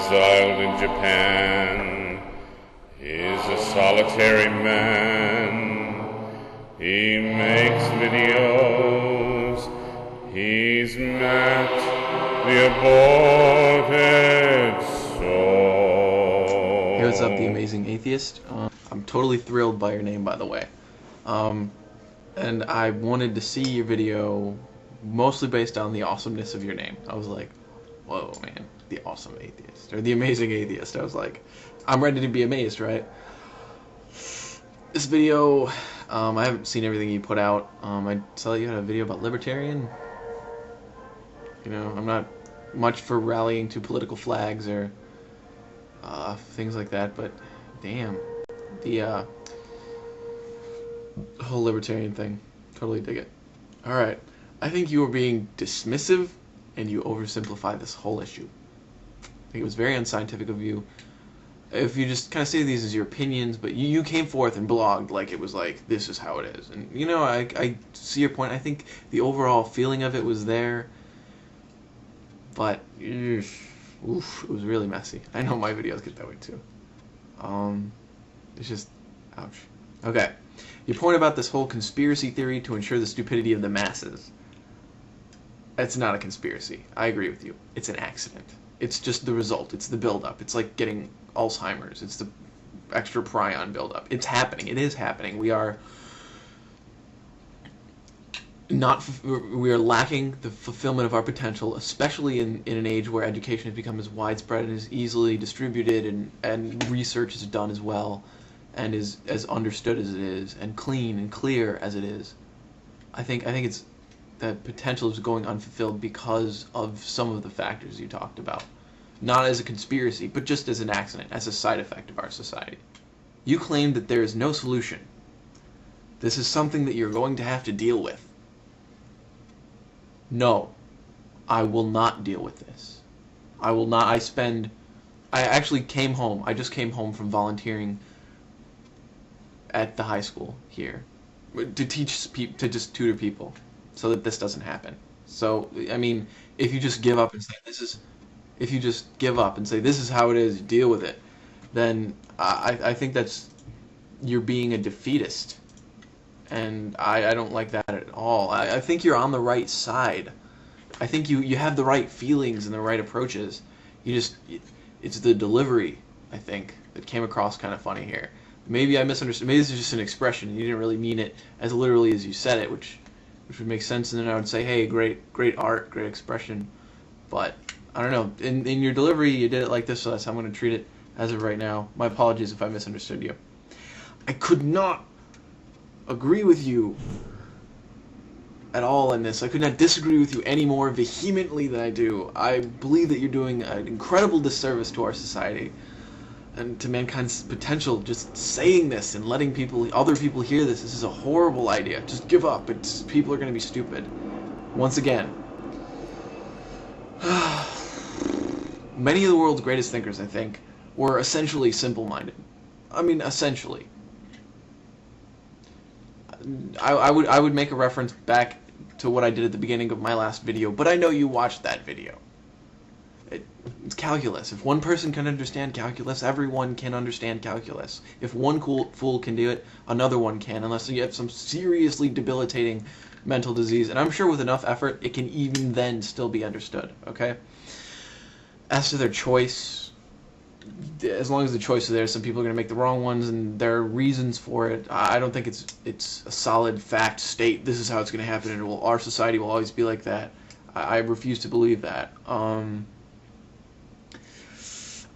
exiled in Japan. He's a solitary man. He makes videos. He's met the aborted soul. Hey, what's up, the amazing atheist? I'm totally thrilled by your name, by the way. And I wanted to see your video mostly based on the awesomeness of your name. I was like, whoa, man, the awesome atheist, or the amazing atheist. I was like, I'm ready to be amazed, right? This video, I haven't seen everything you put out. I saw you had a video about libertarian. You know, I'm not much for rallying to political flags or things like that, but damn, the whole libertarian thing, totally dig it. Alright, I think you were being dismissive and you oversimplified this whole issue. I think it was very unscientific of you. If you just kind of say these as your opinions, but you came forth and blogged like it was like, this is how it is. And, you know, I see your point. I think the overall feeling of it was there, but, oof, it was really messy. I know my videos get that way too. It's just, ouch. Okay, your point about this whole conspiracy theory to ensure the stupidity of the masses. It's not a conspiracy. I agree with you. It's an accident. It's just the result. It's the buildup. It's like getting Alzheimer's. It's the extra prion buildup. It's happening. It is happening. We are lacking the fulfillment of our potential, especially in an age where education has become as widespread and as easily distributed, and research is done as well, and is as understood as it is, and clean and clear as it is. I think it's that potential is going unfulfilled because of some of the factors you talked about. Not as a conspiracy, but just as an accident, as a side effect of our society. You claim that there is no solution. This is something that you're going to have to deal with. No, I will not deal with this. I will not. I actually came home. I just came home from volunteering at the high school here to teach people, to just tutor people, so that this doesn't happen. So, I mean, if you just give up and say if you just give up and say this is how it is, deal with it, then I think you're being a defeatist, and I don't like that at all. I think you're on the right side. I think you have the right feelings and the right approaches. It's the delivery, I think, that came across kind of funny here. Maybe I misunderstood. Maybe this is just an expression. You didn't really mean it as literally as you said it, which would make sense. And then I would say, hey, great art, great expression. But I don't know. In your delivery, you did it like this, so that's how I'm going to treat it as of right now. My apologies if I misunderstood you. I could not agree with you at all in this. I could not disagree with you any more vehemently than I do. I believe that you're doing an incredible disservice to our society and to mankind's potential. Just saying this and letting other people hear this is a horrible idea. Just give up. People are going to be stupid. Once again, many of the world's greatest thinkers, I think, were essentially simple-minded. I mean, essentially. I would make a reference back to what I did at the beginning of my last video, but I know you watched that video. It's calculus. If one person can understand calculus, everyone can understand calculus. If one fool can do it, another one can, unless you have some seriously debilitating mental disease. And I'm sure with enough effort, it can even then still be understood, okay? As to their choice, as long as the choice is there, some people are going to make the wrong ones, and there are reasons for it. I don't think it's a solid fact state, this is how it's going to happen, and our society will always be like that. I refuse to believe that.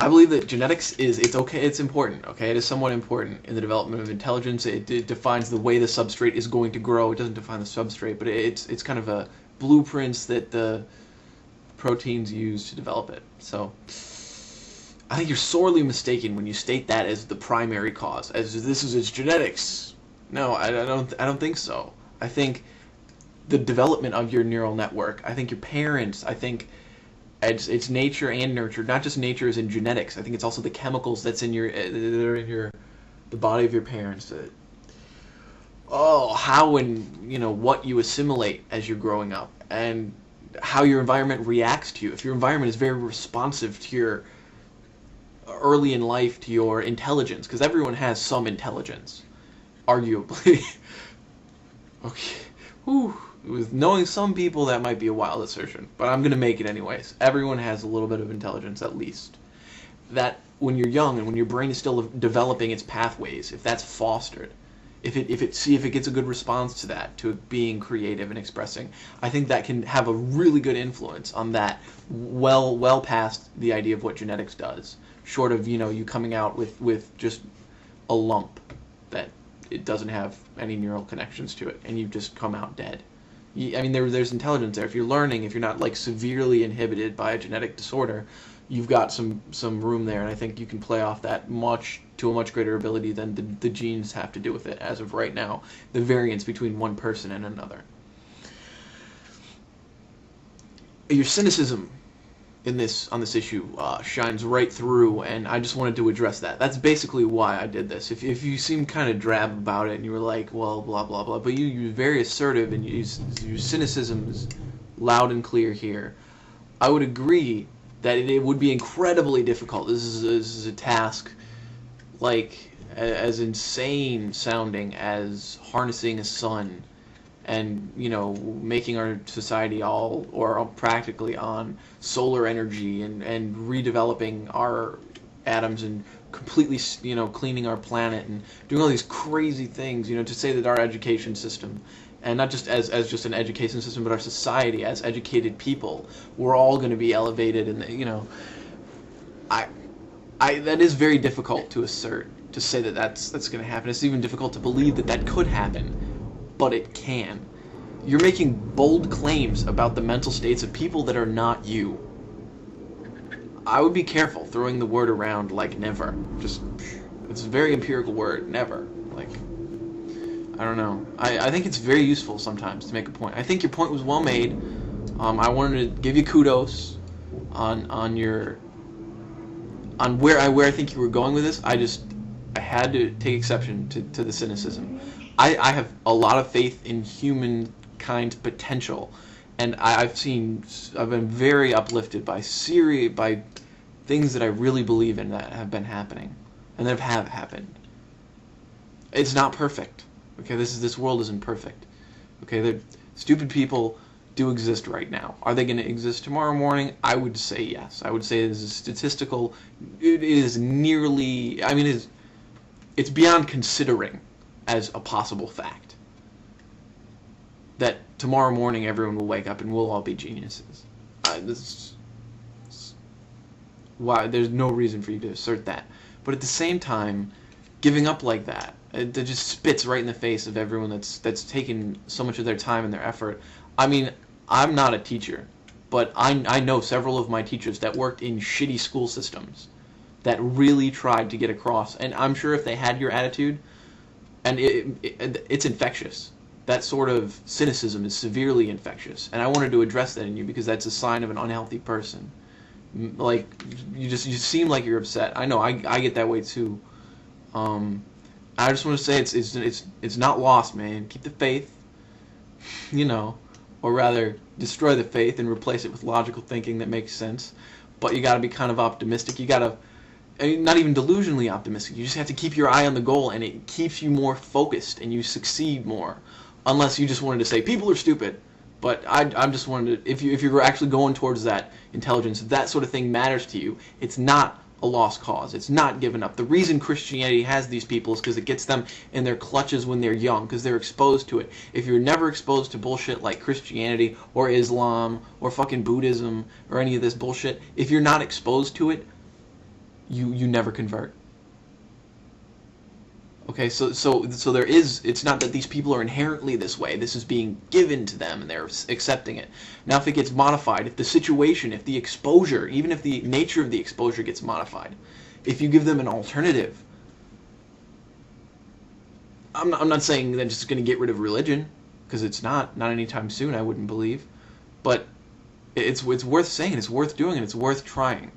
I believe that genetics it's important, okay? It is somewhat important in the development of intelligence. It defines the way the substrate is going to grow. It doesn't define the substrate, but it's kind of a blueprints that the proteins use to develop it. So I think you're sorely mistaken when you state that as the primary cause, as this is its genetics. No, I don't think so. I think the development of your neural network, I think your parents, I think it's nature and nurture, not just nature as in genetics. I think it's also the chemicals that are in the body of your parents. How and what you assimilate as you're growing up, and how your environment reacts to you. If your environment is very responsive to early in life to your intelligence, because everyone has some intelligence, arguably. Okay. Whew. With knowing some people, that might be a wild assertion, but I'm going to make it anyways. Everyone has a little bit of intelligence, at least. That when you're young and when your brain is still developing its pathways, if that's fostered, if it gets a good response to that, to being creative and expressing, I think that can have a really good influence on that, well past the idea of what genetics does, short of, you coming out with just a lump that it doesn't have any neural connections to it, and you just come out dead. I mean, there's intelligence there. If you're learning, if you're not like severely inhibited by a genetic disorder, you've got some room there, and I think you can play off that to a much greater ability than the genes have to do with it as of right now. The variance between one person and another. Your cynicism on this issue shines right through, and I just wanted to address that. That's basically why I did this. If you seem kind of drab about it and you were like, well, blah blah blah, but you're very assertive and your cynicism is loud and clear here, I would agree that it would be incredibly difficult. This is a task like as insane sounding as harnessing a sun and making our society all practically on solar energy and redeveloping our atoms and completely cleaning our planet and doing all these crazy things, to say that our education system, and not just as just an education system, but our society as educated people, we're all going to be elevated, and that is very difficult to assert, to say that that's going to happen. It's even difficult to believe that could happen, but it can. You're making bold claims about the mental states of people that are not you. I would be careful throwing the word around like never. It's a very empirical word, never. Like, I don't know. I think it's very useful sometimes to make a point. I think your point was well made. I wanted to give you kudos on where I think you were going with this. I had to take exception to the cynicism. I have a lot of faith in humankind's potential, and I've been very uplifted by things that I really believe in that have been happening, and that have happened. It's not perfect. Okay, this world isn't perfect. Okay, stupid people do exist right now. Are they going to exist tomorrow morning? I would say yes. I would say it is statistical. It is nearly. I mean, it's beyond considering as a possible fact that tomorrow morning everyone will wake up and we'll all be geniuses. Why? There's no reason for you to assert that. But at the same time, giving up like that, it just spits right in the face of everyone that's taken so much of their time and their effort. I mean, I'm not a teacher, but I know several of my teachers that worked in shitty school systems that really tried to get across, and I'm sure if they had your attitude, and it's infectious. That sort of cynicism is severely infectious, and I wanted to address that in you because that's a sign of an unhealthy person. Like, you seem like you're upset. I know, I get that way too. I just want to say it's not lost, man. Keep the faith, or rather destroy the faith and replace it with logical thinking that makes sense. But you got to be kind of optimistic. You got to, not even delusionally optimistic. You just have to keep your eye on the goal, and it keeps you more focused, and you succeed more. Unless you just wanted to say people are stupid. But I'm just wanted to, if you're actually going towards that intelligence, if that sort of thing matters to you, it's not a lost cause. It's not given up. The reason Christianity has these people is because it gets them in their clutches when they're young, because they're exposed to it. If you're never exposed to bullshit like Christianity or Islam or fucking Buddhism or any of this bullshit, if you're not exposed to it, you never convert. Okay, so there is, it's not that these people are inherently this way. This is being given to them and they're accepting it. Now if it gets modified, if the situation, if the exposure, even if the nature of the exposure gets modified, if you give them an alternative, I'm not saying that it's just going to get rid of religion, because it's not anytime soon, I wouldn't believe, but it's worth saying, it's worth doing, and it's worth trying.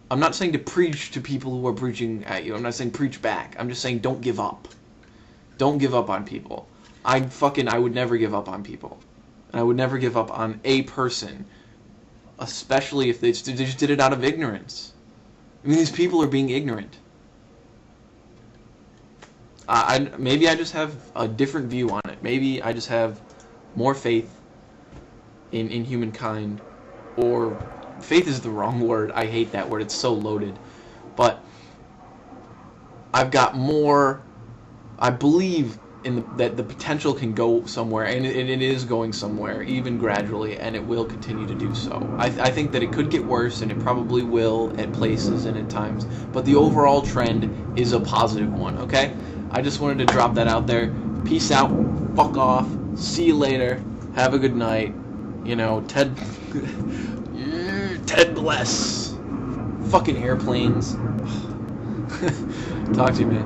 I'm not saying to preach to people who are preaching at you. I'm not saying preach back. I'm just saying don't give up. Don't give up on people. I would never give up on people. And I would never give up on a person. Especially if they just did it out of ignorance. I mean, these people are being ignorant. Maybe I just have a different view on it. Maybe I just have more faith in humankind, or faith is the wrong word. I hate that word. It's so loaded. But I've got more. I believe that the potential can go somewhere, and it is going somewhere, even gradually, and it will continue to do so. I think that it could get worse, and it probably will at places and at times, but the overall trend is a positive one, okay? I just wanted to drop that out there. Peace out. Fuck off. See you later. Have a good night. You know, Ted bless. Fucking airplanes. Talk to you, man.